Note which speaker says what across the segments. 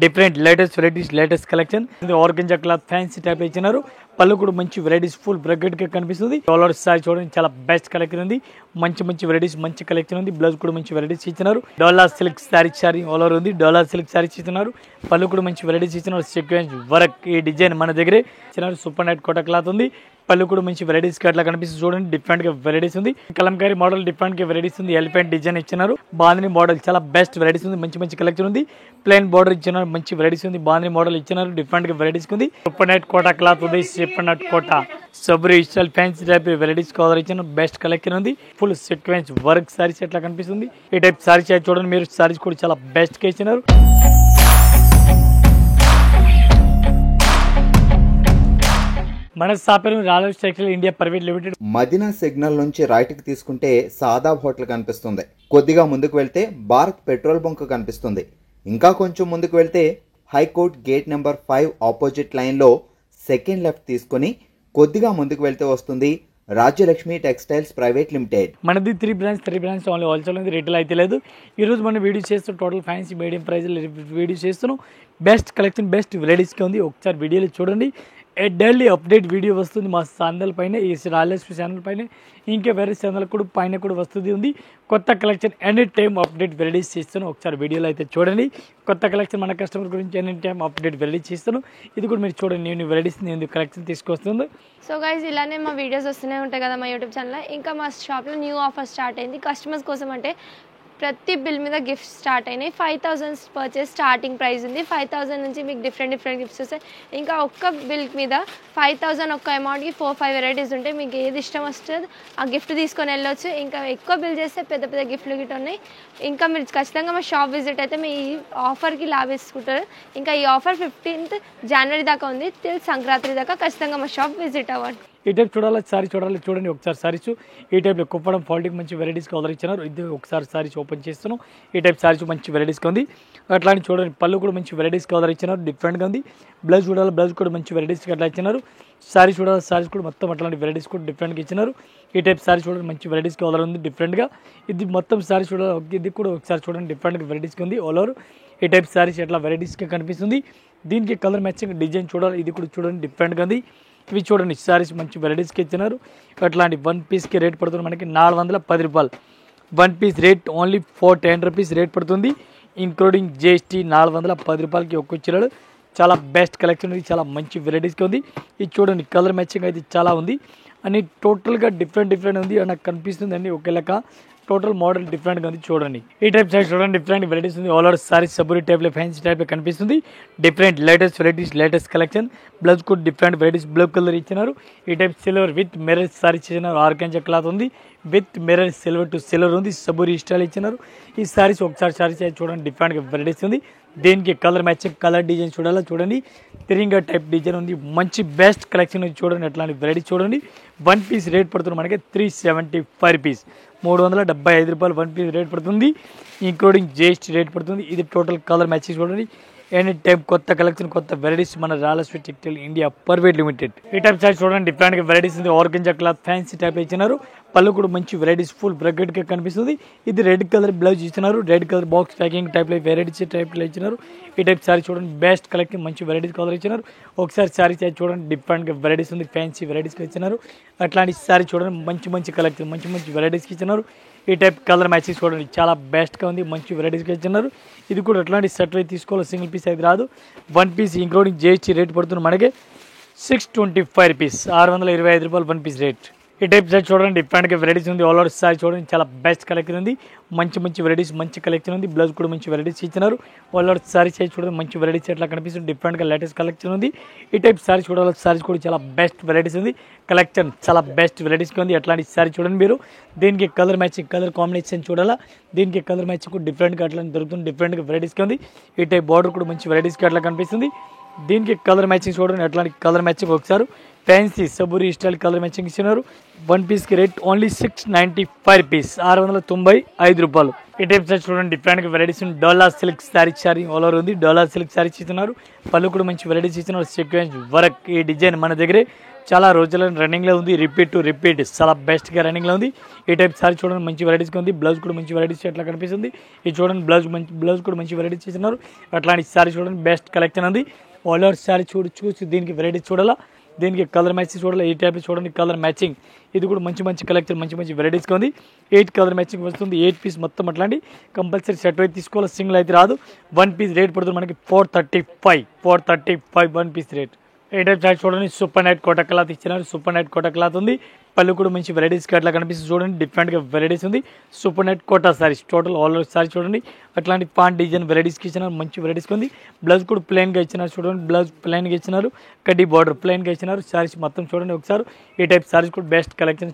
Speaker 1: Different latest varieties latest collection organza cloth fancy type ఇచ్చినారు. పళ్ళు కూడా మంచి వెరైటీస్ ఫుల్ బ్రకెట్ గా కనిపిస్తుంది. డాలర్ సారీ చూడండి చాలా బెస్ట్ కలెక్షన్ ఉంది. మంచి వెరైటీస్ మంచి కలెక్షన్ ఉంది. బ్లౌజ్ కూడా మంచి వెరైటీస్ ఇచ్చినారు. Dollar silk sorry all over ఉంది. డాలర్ సిల్క్ సారీ ఇచ్చినారు. పళ్ళు కూడా మంచి వెరైటీస్ ఇచ్చినారు. సీక్వెన్స్ వర్క్ ఈ డిజైన్ మన దగ్గరే ఇచ్చినారు. సూపర్ నైట్ కోట క్లాత్ ఉంది. పళ్ళు కూడా మంచి వెరైటీస్ అట్లా కనిపిస్తుంది. చూడండి డిఫరెంట్ గా వెరైటీస్ ఉంది. కలంకారీ మోడల్ డిఫరెంట్ గా వెరైటీస్ ఉంది. ఎలిఫెంట్ డిజైన్ ఇచ్చినారు. బాందిని మోడల్ చాలా బెస్ట్ వెరైటీస్ ఉంది. మంచి కలెక్షన్ ఉంది. ప్లెయిన్ బార్డర్ ఇచ్చినారు. మంచి వెరైటీస్ ఉంది. బాందిని మోడల్ ఇచ్చినారు. డిఫరెంట్ గా వెరైటీస్ ఉంది. సూపర్ నైట్ కోట క్లాత్ ఉంది. సూపర్ నైట్ కోట సబ్రీ style fancy type varieties colour ఇచ్చిన బెస్ట్ కలెక్షన్ ఉంది. ఫుల్ సీక్వెన్స్ వర్క్ సారీస్ ఎట్లా కనిపిస్తుంది. ఈ టైప్ సారీస్ చూడండి మీరు. సారీస్ కూడా చాలా బెస్ట్ గా ఇచ్చినారు. మన స్థాపన royal textile India private limited.
Speaker 2: Madina signal నుంచి రైట్ కి తీసుకుంటే సాదాబ్ హోటల్ కనిపిస్తుంది. కొద్దిగా ముందుకు వెళ్తే భారత్ పెట్రోల్ బంక్ కనిపిస్తుంది. ఇంకా కొంచెం ముందుకు వెళ్తే high court gate number 5 opposite line లో సెకండ్ లెఫ్ట్ తీసుకుని కొద్దిగా ముందుకు వెళ్తే వస్తుంది రాజ్యలక్ష్మి టెక్స్టైల్స్ ప్రైవేట్ లిమిటెడ్.
Speaker 1: మనది 3 బ్రాంచ్ ఓన్లీ హోల్సేల్ ఉంది. రిటైల్ అయితే లేదు. ఈ రోజు మనం వీడియో చేస్తాం total fancy medium price video చేస్తున్నాం. బెస్ట్ కలెక్షన్ బెస్ట్ వెరైటీస్ ఉంది. ఒకసారి వీడియోలో చూడండి. డైలీ అప్డేట్ వీడియో వస్తుంది మా ఛానల్ పైన. ఈ రాయలక్ష్మి ఛానల్ పైన ఇంకా వేరే ఛానల్ కూడా పైన కూడా వస్తుంది ఉంది. కొత్త collection any time update varieties చేస్తాను. ఒకసారి వీడియోలో అయితే చూడండి. కొత్త కలెక్షన్ మన కస్టమర్ గురించి ఎనీ టైం అప్డేట్ వెరైటీస్ చేస్తాను. ఇది కూడా మీరు చూడండి. నేను వెరైటీస్ నేను కలెక్షన్ తీసుకొస్తుంది.
Speaker 3: సో గైస్ ఇలానే మా వీడియోస్ వస్తూనే ఉంటాయి కదా మా యూట్యూబ్ ఛానల్లో. ఇంకా మా షాప్లో న్యూ ఆఫర్ స్టార్ట్ అయింది కస్టమర్స్ కోసం. అంటే ప్రతి బిల్ మీద గిఫ్ట్స్ స్టార్ట్ అయినాయి. 5,000 పర్చేస్ స్టార్టింగ్ ప్రైస్ ఉంది. 5,000 నుంచి మీకు డిఫరెంట్ గిఫ్ట్స్ వస్తాయి. ఇంకా ఒక్క బిల్ మీద 5,000 ఒక్క అమౌంట్కి 4-5 వెరైటీస్ ఉంటాయి. మీకు ఏది ఇష్టం వస్తుంది ఆ గిఫ్ట్ తీసుకొని వెళ్ళొచ్చు. ఇంకా ఎక్కువ బిల్ చేస్తే పెద్ద గిఫ్ట్లు గిట్ ఉన్నాయి. ఇంకా మీరు ఖచ్చితంగా మా షాప్ విజిట్ అయితే మీ ఈ ఆఫర్కి లాభేసుకుంటారు. ఇంకా ఈ ఆఫర్ 15th జనవరి దాకా ఉంది. టిల్ సంక్రాంతి దాకా ఖచ్చితంగా మా షాప్ విజిట్ అవ్వండి.
Speaker 1: ఈ టైప్ చూడాలి చూడండి ఒకసారి సారీస్. ఈ టైప్లో కుప్పడం ఫాల్టింగ్ మంచి వెరైటీస్ ఆర్డర్ ఇచ్చినారు. ఇది ఒకసారి సారీస్ ఓపెన్ చేస్తున్నాం. ఈ టైప్ సారీస్ మంచి వెరైటీస్గా ఉంది. అట్లాంటి చూడండి పళ్ళు కూడా మంచి వెరైటీస్ ఆర్డర్ ఇచ్చినారు. డిఫరెంట్గా ఉంది. బ్లౌజ్ చూడాలి. బ్లౌజ్ కూడా మంచి వెరైటీస్కి అట్లా ఇచ్చినారు. సారీస్ చూడాలి. సారీస్ కూడా మొత్తం అట్లాంటి వెరైటీస్ కూడా డిఫరెంట్గా ఇచ్చినారు. ఈ టైప్ సారీస్ చూడండి మంచి వెరైటీస్కి ఆర్డర్ ఉంది డిఫరెంట్గా. ఇది మొత్తం సారీస్ చూడాలి. ఇది కూడా ఒకసారి చూడండి డిఫరెంట్గా వెరైటీస్గా ఉంది ఆల్ ఓవర్. ఈ టైప్ సారీస్ ఎట్లా వెరైటీస్గా కనిపిస్తుంది. దీనికి కలర్ మ్యాచింగ్ డిజైన్ చూడాలి. ఇది కూడా చూడండి డిఫరెంట్గా ఉంది. ఇవి చూడండి సారీస్ మంచి వెరైటీస్కి ఇచ్చినారు. అట్లాంటి 1 పీస్కి రేట్ పడుతుంది మనకి 410 రూపాయలు. 1 piece rate only 410 rupees rate పడుతుంది. ఇంక్లూడింగ్ GST 410 రూపాయలకి ఒక్క చీరలు. చాలా బెస్ట్ కలెక్షన్ ఉంది. చాలా మంచి వెరైటీస్గా ఉంది. ఇది చూడండి కలర్ మ్యాచింగ్ అయితే చాలా ఉంది. అని టోటల్గా డిఫరెంట్ ఉంది. నాకు కనిపిస్తుంది అండి ఒకే లెక్క. టోటల్ మోడల్ డిఫరెంట్గా ఉంది. చూడండి ఈ టైప్ సైజ్ చూడండి డిఫరెంట్ వెరైటీస్ ఉంది. ఆల్ ఓవర్ సారీస్ సబూరి టైప్లో ఫ్యాన్సీ టైప్లో కనిపిస్తుంది. Different latest varieties latest collection. Blouse కూడా డిఫరెంట్ వెరైటీస్ బ్లూ కలర్ ఇచ్చినారు. ఈ type silver with mirror saris ఇచ్చినారు. ఆర్గంజా క్లాత్ ఉంది. With mirror silver to silver ఉంది. సబూరి స్టైల్ ఇచ్చినారు. ఈ సారీస్ ఒకసారి సారీస్ చూడండి డిఫరెంట్గా వెరైటీస్ ఉంది. దీనికి కలర్ మ్యాచింగ్ కలర్ డిజైన్ చూడాలా చూడండి. తిరింగా టైప్ డిజైన్ ఉంది. మంచి బెస్ట్ కలెక్షన్ ఉంది. చూడండి అట్లాంటి వెరైటీస్ చూడండి. 1 పీస్ రేట్ పడుతుంది మనకి 375 రూపీస్. 375 రూపాయలు 1 పీస్ రేట్ పడుతుంది. ఇంక్లూడింగ్ GST రేట్ పడుతుంది. ఇది టోటల్ కలర్ మ్యాచింగ్ చూడండి. ఎనీ టైప్ కొత్త కలెక్షన్ కొత్త వెరైటీస్ మన Rayalakshmi textile India private limited. ఈ టైప్ సైజ్ చూడండి డిఫరెంట్గా వెరైటీస్ ఉంది. ఆర్గంజా క్లాత్ ఫ్యాన్సీ టైప్ ఇచ్చినారు. పళ్ళు కూడా మంచి వెరైటీస్ ఫుల్ బ్రకెట్గా కనిపిస్తుంది. ఇది రెడ్ కలర్ బ్లౌజ్ ఇచ్చినారు. రెడ్ కలర్ బాక్స్ ప్యాకింగ్ టైప్లో వెరైటీస్ టైప్లో ఇచ్చినారు. ఈ టైప్ సారీ చూడండి బెస్ట్ కలెక్షన్ మంచి వెరైటీస్ కలర్ ఇచ్చినారు. ఒకసారి సారీ చూడండి డిఫరెంట్గా వెరైటీస్ ఉంది. ఫ్యాన్సీ వెరైటీస్కి ఇచ్చినారు. అట్లాంటి సారీ చూడండి మంచి కలెక్షన్ మంచి వెరైటీస్కి ఇచ్చినారు. ఈ టైప్ కలర్ మ్యాచింగ్ చూడండి చాలా బెస్ట్గా ఉంది. మంచి వెరైటీస్కి ఇచ్చినారు. ఇది కూడా అట్లాంటి సెట్ అయితే తీసుకోవాలి. సింగిల్ పీస్ అయితే రాదు. 1 పీస్ ఇంక్లూడింగ్ GST రేట్ పడుతుంది మనకి 625 రూపీస్. 625 రూపాయలు 1 పీస్ రేట్. ఈ టైప్ సైజ్ చూడండి డిఫరెంట్గా వెరైటీస్ ఉంది. ఆల్ ఓవర్ సారీ చూడండి చాలా బెస్ట్ కలెక్షన్ ఉంది. మంచి వెరైటీస్ మంచి కలెక్షన్ ఉంది. బ్లౌజ్ కూడా మంచి వెరైటీస్ ఇచ్చినారు. ఆల్ ఓవర్ సారీ సైజ్ చూడండి మంచి వెరైటీస్ ఎట్లా కనిపిస్తుంది. డిఫరెంట్గా లేటెస్ట్ కలెక్షన్ ఉంది. ఈ టైప్ సారీ చూడాలి. సారీస్ కూడా చాలా బెస్ట్ వెరైటీస్ ఉంది. కలెక్షన్ చాలా బెస్ట్ వెరైటీస్గా ఉంది. అట్లాంటి సారీ చూడండి మీరు. దీనికి కలర్ మ్యాచింగ్ కలర్ కాంబినేషన్ చూడాలా. దీనికి కలర్ మ్యాచింగ్ కూడా డిఫరెంట్గా అట్లా దొరుకుతుంది. డిఫరెంట్గా వెరైటీస్గా ఉంది. ఈ టైప్ బార్డర్ కూడా మంచి వెరైటీస్గా అట్లా కనిపిస్తుంది. దీనికి కలర్ మ్యాచింగ్ చూడండి అట్లాంటి కలర్ మ్యాచింగ్ ఒకసారి ఫ్యాన్సీ సబూరి స్టైల్ కలర్ మ్యాచింగ్ ఇచ్చినారు. 1 పీస్కి రేట్ ఓన్లీ 695 రూపీస్. 695 రూపాయలు. ఈ టైప్ సారీ చూడండి డిఫరెంట్గా వెరైటీస్ ఉంది. డోలా సిల్క్ సారీ ఆల్ ఓవర్ ఉంది. డోలా సిల్క్ సారీస్ ఇస్తున్నారు. పళ్ళు కూడా మంచి వెరైటీస్ ఇచ్చినారు. సీక్వెన్స్ వర్క్ ఈ డిజైన్ మన దగ్గరే చాలా రోజుల రన్నింగ్లో ఉంది. రిపీట్ టు రిపీట్ చాలా బెస్ట్గా రన్నింగ్లో ఉంది. ఈ టైప్ సారీ చూడండి మంచి వెరైటీస్గా ఉంది. బ్లౌజ్ కూడా మంచి వెరైటీస్ ఎట్లా కనిపిస్తుంది. ఇది చూడండి బ్లౌజ్ కూడా మంచి వెరైటీస్ ఇస్తున్నారు. అట్లాంటి సారీ చూడండి బెస్ట్ కలెక్షన్ ఉంది. ఆల్ ఓవర్ సారీ చూసి దీనికి వెరైటీస్ చూడాలా, దీనికి కలర్ మ్యాచింగ్ చూడాలి. ఈ టైప్ చూడండి కలర్ మ్యాచింగ్, ఇది కూడా మంచి కలెక్షన్ మంచి వెరైటీస్గా ఉంది. 8 కలర్ మ్యాచింగ్ వస్తుంది. 8 పీస్ మొత్తం అట్లాంటి కంపల్సరీ సెట్ అయితే తీసుకోవాలి, సింగిల్ అయితే రాదు. 1 పీస్ రేట్ పడుతుంది మనకి 435 1 పీస్ రేట్. ఈ టైప్ సారీ చూడండి సూపర్ నైట్ కోట క్లాత్ ఇచ్చినారు. సూపర్ నైట్ కోట క్లాత్ ఉంది. పళ్ళు కూడా మంచి వెరైటీస్ అట్లా కనిపిస్తుంది. చూడండి డిఫరెంట్గా వెరైటీస్ ఉంది. Super night Kota sarees total all over sorry చూడండి అట్లాంటి పాన్ డిజైన్ వెరైటీస్కి ఇచ్చినారు. మంచి వెరైటీస్కి ఉంది. బ్లౌజ్ కూడా ప్లెయిన్గా ఇచ్చినారు. చూడండి బ్లౌజ్ ప్లెయిన్గా ఇచ్చినారు. కడ్డీ బార్డర్ ప్లెయిన్గా ఇచ్చినారు. సారీస్ మొత్తం చూడండి ఒకసారి. ఈ టైప్ సారీస్ కూడా బెస్ట్ కలెక్షన్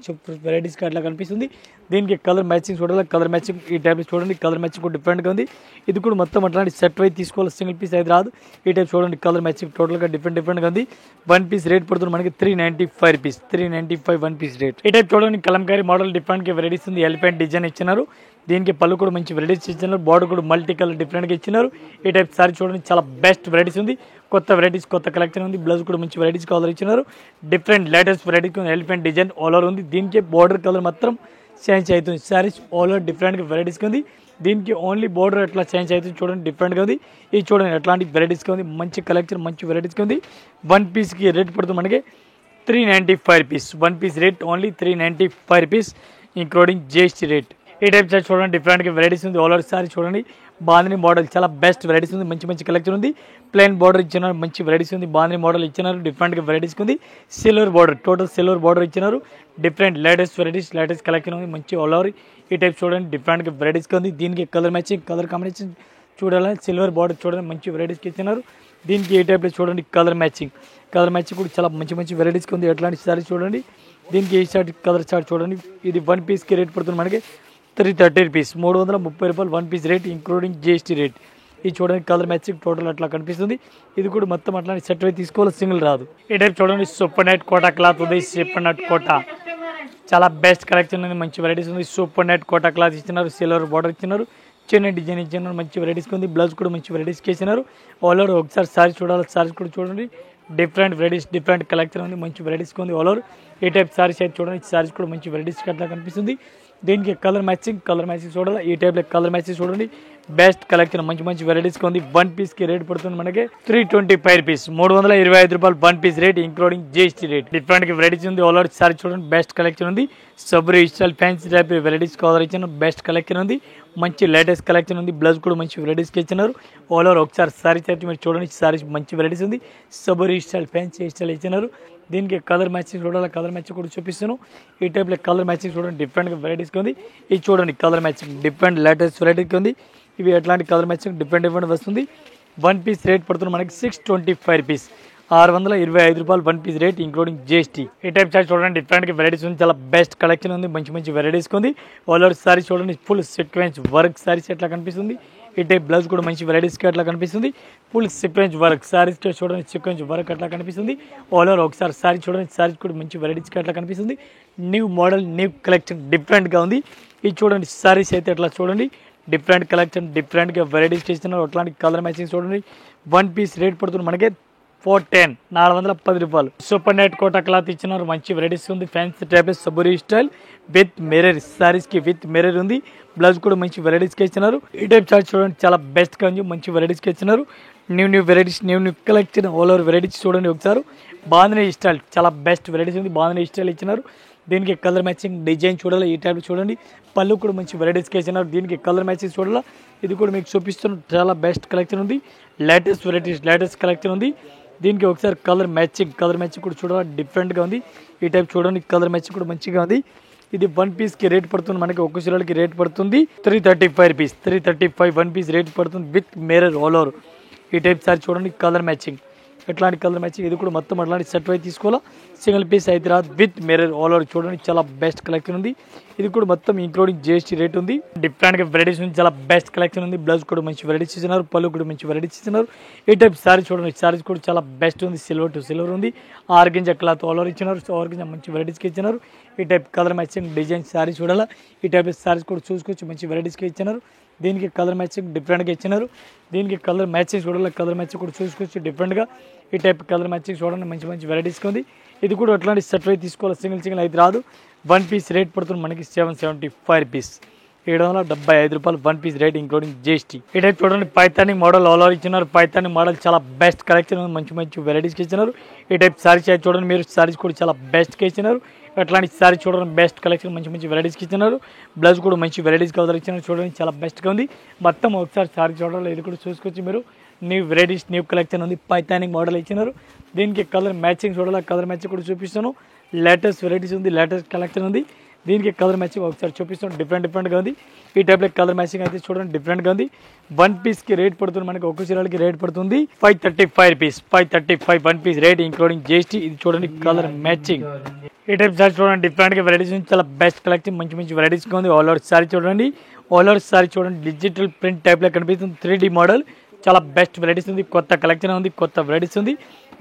Speaker 1: వెరైటీస్కి అట్లా కనిపిస్తుంది. దీనికి కలర్ మ్యాచింగ్ చూడాలి. కలర్ మ్యాచింగ్ ఈ టైప్ చూడండి కలర్ మ్యాచింగ్ కూడా డిఫరెంట్గా ఉంది. ఇది కూడా మొత్తం అట్లాంటి సెట్ వైజ్ తీసుకోవాలి, సింగిల్ పీస్ అయితే రాదు. ఈ టైప్ చూడండి కలర్ మ్యాచింగ్ టోటల్గా డిఫరెంట్గా ఉంది. 1 పీస్ రేట్ పడుతుంది మనకి 395 రూపీస్. 395 1 piece rate. ఈ టైప్ చూడండి కలంకారీ మోడల్ డిఫరెంట్గా వెరైటీస్ ఉంది. ఎలిఫెంట్ డిజైన్ ఇచ్చినారు. దీనికి పళ్ళు కూడా మంచి వెరైటీస్ ఇచ్చినారు. బార్డర్ కూడా మల్టీ కలర్ డిఫరెంట్గా ఇచ్చినారు. ఈ టైప్ సారీ చూడండి చాలా బెస్ట్ వెరైటీస్ ఉంది. కొత్త వెరైటీస్ కొత్త కలెక్షన్ ఉంది. బ్లౌజ్ కూడా మంచి వెరైటీస్ కలర్ ఇచ్చినారు. Different latest varieties elephant design all over ఉంది. దీనికి బార్డర్ కలర్ మాత్రం చేంజ్ అవుతుంది. సారీస్ ఆల్ ఓవర్ డిఫరెంట్గా వెరైటీస్గా ఉంది. దీనికి ఓన్లీ బార్డర్ ఎట్లా చేంజ్ అవుతుంది చూడండి డిఫరెంట్గా ఉంది. ఇది చూడండి ఎట్లాంటి వెరైటీస్గా ఉంది. మంచి కలెక్షన్ మంచి వెరైటీస్గా ఉంది. 1 పీస్కి రేట్ పడుతుంది మనకి 395 rupees. 1 piece rate only 395 rupees including GST rate. ఈ టైప్ సారీ చూడండి డిఫరెంట్గా వెరైటీస్ ఉంది. ఆల్ ఓవర్ సారీ చూడండి బాందిని మోడల్ చాలా బెస్ట్ వెరైటీస్ ఉంది. మంచి కలెక్షన్ ఉంది. ప్లెయిన్ బార్డర్ ఇచ్చినారు. మంచి వెరైటీస్ ఉంది. బాందిని మోడల్ ఇచ్చినారు. డిఫరెంట్గా వెరైటీస్ ఉంది. Silver border total silver border ఇచ్చినారు. Different latest varieties latest collection ఉంది. మంచి ఆల్ ఓవర్ ఈ టైప్ చూడండి డిఫరెంట్గా వెరైటీస్గా ఉంది. దీనికి కలర్ మ్యాచింగ్ కలర్ కాంబినేషన్ చూడాలి. సిల్వర్ బార్డర్ చూడండి మంచి వెరైటీస్కి ఇచ్చినారు. దీనికి ఈ టైప్లో చూడండి కలర్ మ్యాచింగ్ కూడా చాలా మంచి వెరైటీస్కి ఉంది. ఎట్లాంటి సారీ చూడండి. దీనికి ఈ షర్ట్ కలర్ చార్ట్ చూడండి. ఇది 1 పీస్కి రేట్ పడుతుంది మనకి 330 రూపీస్. 330 రూపాయలు 1 piece rate including GST rate. ఇది చూడండి కలర్ మ్యాచింగ్ టోటల్ అట్లా కనిపిస్తుంది. ఇది కూడా మొత్తం అట్లాంటి సెట్ అయితే తీసుకోవాలి, సింగిల్ రాదు. ఈ టైప్ చూడండి సూపర్ నైట్ కోటా క్లాత్ ఉంది. సూపర్ నైట్ కోటా చాలా బెస్ట్ కలెక్షన్ ఉంది. మంచి వెరైటీస్ ఉంది. సూపర్ నైట్ కోటా క్లాత్ ఇచ్చినారు. సిల్వర్ బార్డర్ ఇచ్చినారు. చిన్న డిజైన్ ఇచ్చినారు. మంచి వెరైటీస్కి ఉంది. బ్లౌజ్ కూడా మంచి వెరైటీస్కి ఇచ్చినారు. ఆల్ ఓవర్ ఒకసారి సారీ చూడాలి. సారీస్ కూడా చూడండి డిఫరెంట్ వెరైటీస్ డిఫరెంట్ కలెక్షన్ ఉంది. మంచి వెరైటీస్కి ఉంది. ఆల్ ఓవర్ ఈ టైప్ సారీస్ అయితే చూడండి. సారీస్ కూడా మంచి వెరైటీస్కి అట్లా కనిపిస్తుంది. దీనికి కలర్ మ్యాచింగ్ చూడాలి. ఈ టైప్లో కలర్ మ్యాచింగ్ చూడండి బెస్ట్ కలెక్షన్ మంచి వెరైటీస్కి ఉంది. 1 పీస్కి రేట్ పడుతుంది మనకి 325 రూపీస్. 325 రూపాయలు 1 piece rate including GST rate. డిఫరెంట్గా వెరైటీస్ ఉంది. ఆల్ ఓవర్ సారీ చూడండి బెస్ట్ కలెక్షన్ ఉంది. సబ్రీ style fancy type varieties colour ఇచ్చిన బెస్ట్ కలెక్షన్ ఉంది. మంచి లేటెస్ట్ కలెక్షన్ ఉంది. బ్లౌజ్ కూడా మంచి వెరైటీస్కి ఇచ్చినారు. ఆల్ ఓవర్ ఒకసారి సారీ అయితే మీరు చూడండి. సారీస్ మంచి వెరైటీస్ ఉంది. సబ్రీ స్టైల్ ఫ్యాన్సీ స్టైల్ ఇచ్చినారు. దీనికి కలర్ మ్యాచింగ్ చూడాలి. కలర్ మ్యాచింగ్ కూడా చూపిస్తాను. ఈ టైప్లో కలర్ మ్యాచింగ్ చూడండి డిఫరెంట్గా వెరైటీస్కి ఉంది. ఇది చూడండి కలర్ మ్యాచింగ్ డిఫరెంట్ లేటెస్ట్ వెరైటీకి ఉంది. ఇవి ఎట్లాంటి కలర్ మ్యాచింగ్ డిఫరెంట్ వస్తుంది. 1 పీస్ రేట్ పడుతుంది మనకి 625 రూపీస్. 625 రూపాయలు 1 పీస్ రేట్ ఇంక్లూడింగ్ జిఎస్టీ. ఈ టైప్ సారీ చూడండి డిఫరెంట్గా వెరైటీస్ ఉంది. చాలా బెస్ట్ కలెక్షన్ ఉంది. మంచి వెరైటీస్కి ఉంది. ఆల్ ఓవర్ సారీ చూడండి ఫుల్ సీక్వెన్స్ వర్క్ సారీస్ ఎట్లా కనిపిస్తుంది. ఈ టైప్ బ్లౌజ్ కూడా మంచి వెరైటీస్కి అట్లా కనిపిస్తుంది. ఫుల్ సీక్వెన్స్ వర్క్ సారీస్ చూడండి సీక్వెన్స్ వర్క్ అట్లా కనిపిస్తుంది. ఆల్ ఓవర్ ఒకసారి సారీ చూడండి. సారీస్ కూడా మంచి వెరైటీస్కి అట్లా కనిపిస్తుంది. న్యూ మోడల్ న్యూ కలెక్షన్ డిఫరెంట్గా ఉంది. ఇది చూడండి సారీస్ అయితే అట్లా చూడండి డిఫరెంట్ కలెక్షన్ డిఫరెంట్గా వెరైటీస్ ఇస్తున్నారు. అట్లాంటి కలర్ మ్యాచింగ్ చూడండి. 1 పీస్ రేట్ పడుతుంది మనకి 410 410 రూపాయలు. సూపర్ నైట్ కోటా క్లాత్ ఇచ్చినారు. మంచి వెరైటీస్ ఉంది. ఫ్యాన్సీ టైప్ సబురీ స్టైల్ విత్ మిర్రర్ సారీస్కి విత్ మిర్రర్ ఉంది. బ్లౌజ్ కూడా మంచి వెరైటీస్కి ఇచ్చినారు. ఈ టైప్ చార్ట్ చూడండి చాలా బెస్ట్గా ఉంది. మంచి వెరైటీస్కి ఇచ్చినారు. New varieties new collection all over varieties చూడండి ఒకసారి. బాంధనీ స్టైల్ చాలా బెస్ట్ వెరైటీస్ ఉంది. బాంధనీ స్టైల్ ఇచ్చినారు. దీనికి కలర్ మ్యాచింగ్ డిజైన్ చూడాలి. ఈ టైప్లో చూడండి పళ్ళు కూడా మంచి వెరైటీస్కి ఇచ్చినారు. దీనికి కలర్ మ్యాచింగ్ చూడాలి. ఇది కూడా మీకు చూపిస్తున్న చాలా బెస్ట్ కలెక్షన్ ఉంది. లేటెస్ట్ వెరైటీస్ లేటెస్ట్ కలెక్షన్ ఉంది. దీనికి ఒకసారి కలర్ మ్యాచింగ్ కూడా చూడాలి డిఫరెంట్గా ఉంది. ఈ టైప్ చూడండి కలర్ మ్యాచింగ్ కూడా మంచిగా ఉంది. ఇది 1 పీస్కి రేట్ పడుతుంది మనకి ఒక్క చీరలకి రేట్ పడుతుంది 335 రూపీస్. 335 1 పీస్ రేట్ పడుతుంది విత్ మిర్రర్ ఆల్ ఓవర్. ఈ టైప్ సారీ చూడండి కలర్ మ్యాచింగ్ ఎట్లాంటి కలర్ మ్యాచింగ్. ఇది కూడా మొత్తం అట్లాంటి సెట్ అయితే తీసుకోవాలా, సింగిల్ పీస్ అయితే రాదు. విత్ మిర్రర్ ఆల్ ఓవర్ చూడండి చాలా బెస్ట్ కలెక్షన్ ఉంది. ఇది కూడా మొత్తం ఇంక్లూడింగ్ జిఎస్టీ రేట్ ఉంది. డిఫరెంట్గా వెరైటీస్ ఉంది. చాలా బెస్ట్ కలెక్షన్ ఉంది. బ్లౌజ్ కూడా మంచి వెరైటీస్ ఇచ్చినారు. పళ్ళు కూడా మంచి వెరైటీస్ ఇచ్చినారు. ఈ టైప్ సారీ చూడండి సారీస్ కూడా చాలా బెస్ట్ ఉంది. సిల్వర్ టు సిల్వర్ ఉంది. ఆర్గంజా క్లాత్ ఆల్ ఓవర్ ఇచ్చినారు. ఆర్గంజా మంచి వెరైటీస్కి ఇచ్చినారు. ఈ type colour matching design sorry చూడాలా. ఈ టైప్ సారీస్ కూడా చూసుకోవచ్చు మంచి వెరైటీస్కి ఇచ్చినారు. దీనికి కలర్ మ్యాచింగ్ డిఫరెంట్గా ఇచ్చినారు. దీనికి కలర్ మ్యాచింగ్ చూడాలి, కలర్ మ్యాచింగ్ కూడా చూసుకోవచ్చు డిఫరెంట్గా. ఈ టైప్ కలర్ మ్యాచింగ్ చూడండి, మంచి మంచి వెరైటీస్గా ఉంది. ఇది కూడా అట్లాంటి సెట్ అయితే తీసుకోవాలి, సింగిల్ అయితే రాదు. 1 పీస్ రేట్ పడుతుంది మనకి 775 రూపీస్, 775 రూపాయలు 1 పీస్ రేట్ ఇంక్లూడింగ్ GST. ఈ టైప్ చూడండి పైతాని మోడల్ ఆల్ ఓవర్ ఇచ్చినారు. పైతాని మోడల్ చాలా బెస్ట్ కలెక్షన్, మంచి మంచి వెరైటీస్కి ఇచ్చినారు. ఈ టైప్ సారీస్ అయితే చూడండి, మీరు సారీస్ కూడా చాలా బెస్ట్గా ఇచ్చినారు. అట్లాంటి సారీ చూడండి, బెస్ట్ కలెక్షన్ మంచి మంచి వెరైటీస్కి ఇచ్చినారు. బ్లౌజ్ కూడా మంచి వెరైటీస్ కలర్ ఇచ్చినారు, చూడండి చాలా బెస్ట్గా ఉంది. మొత్తం ఒకసారి సారీ చూడాలి, ఇది కూడా చూసుకోవచ్చు మీరు. న్యూ వెరైటీస్, న్యూ కలెక్షన్ ఉంది, పైతానిక్ మోడల్ ఇచ్చినారు. దీనికి కలర్ మ్యాచింగ్ చూడాలి, కలర్ మ్యాచింగ్ కూడా చూపిస్తాను. లేటెస్ట్ వెరైటీస్ ఉంది, లేటెస్ట్ కలెక్షన్ ఉంది. దీనికి కలర్ మ్యాచింగ్ ఒకసారి చూపిస్తాను, డిఫరెంట్గా ఉంది. ఈ టైప్లో కలర్ మ్యాచింగ్ అయితే చూడండి డిఫరెంట్గా ఉంది. 1 పీస్కి రేట్ పడుతుంది మనకి, ఒక్క చీరలకి రేట్ పడుతుంది 535 rupees, 535 1 piece rate including GST. ఇది చూడండి కలర్ మ్యాచింగ్. ఈ టైప్ సారీ చూడండి, డిఫరెంట్గా వెరైటీస్ ఉంది, చాలా బెస్ట్ కలెక్షన్, మంచి మంచి వెరైటీస్గా ఉంది. ఆల్ ఓవర్ సారీ చూడండి, ఆల్ ఓవర్ సారీ చూడండి, డిజిటల్ ప్రింట్ టైప్లో కనిపిస్తుంది, 3D మోడల్, చాలా బెస్ట్ వెరైటీస్ ఉంది. కొత్త కలెక్షన్ ఉంది, కొత్త వెరైటీస్ ఉంది.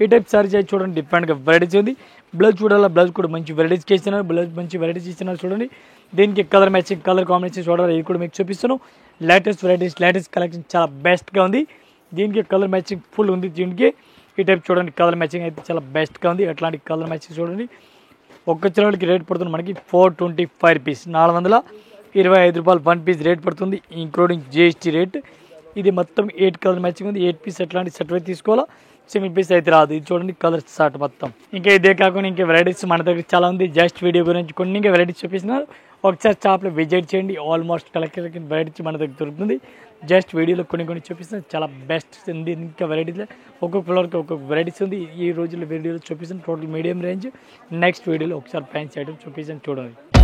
Speaker 1: ఈ టైప్ సారీస్ అయితే చూడండి, డిఫరెంట్గా వెరైటీస్ ఉంది. బ్లౌజ్ చూడాలి, బ్లౌజ్ కూడా మంచి వెరైటీస్కి ఇస్తున్నారు, బ్లౌజ్ మంచి వెరైటీస్ ఇస్తున్నారు చూడండి. దీనికి కలర్ మ్యాచింగ్, కలర్ కాంబినేషన్ చూడాలి, ఇది కూడా మీకు చూపిస్తాను. లేటెస్ట్ వెరైటీస్, లేటెస్ట్ కలెక్షన్ చాలా బెస్ట్గా ఉంది. దీనికి కలర్ మ్యాచింగ్ ఫుల్ ఉంది. దీనికి ఈ టైప్ చూడండి, కలర్ మ్యాచింగ్ అయితే చాలా బెస్ట్గా ఉంది. అట్లాంటి కలర్ మ్యాచింగ్ చూడండి. ఒక్క చీరలకి రేట్ పడుతుంది మనకి 425 రూపీస్, 425 రూపాయలు 1 పీస్ రేట్ పడుతుంది ఇంక్లూడింగ్ GST రేట్. ఇది మొత్తం 8 కలర్ మ్యాచింగ్ ఉంది. 8 పీస్ అట్లాంటి సెట్ అయితే తీసుకోవాలా, సింగిల్ పీస్ అయితే రాదు. ఇది చూడండి కలర్ షార్ట్ మొత్తం. ఇంకా ఇదే కాకుండా ఇంకా వెరైటీస్ మన దగ్గర చాలా ఉంది. జస్ట్ వీడియో గురించి కొన్ని ఇంకా వెరైటీస్ చూపిస్తున్నారు, ఒకసారి షాప్లో విజిట్ చేయండి. ఆల్మోస్ట్ కలెక్షన్ వెరైటీస్ మన దగ్గర దొరుకుతుంది. జస్ట్ వీడియోలో కొన్ని చూపిస్తున్నారు, చాలా బెస్ట్ ఉంది. ఇంకా వెరైటీస్ ఒక్కొక్క ఫ్లోర్కి ఒక్కొక్క వెరైటీస్ ఉంది. ఈ రోజుల్లో వీడియోలో చూపిస్తాను టోటల్ మీడియం రేంజ్. నెక్స్ట్ వీడియోలో ఒకసారి ఫ్యాన్సీ ఐటమ్ చూపిస్తాను చూడండి.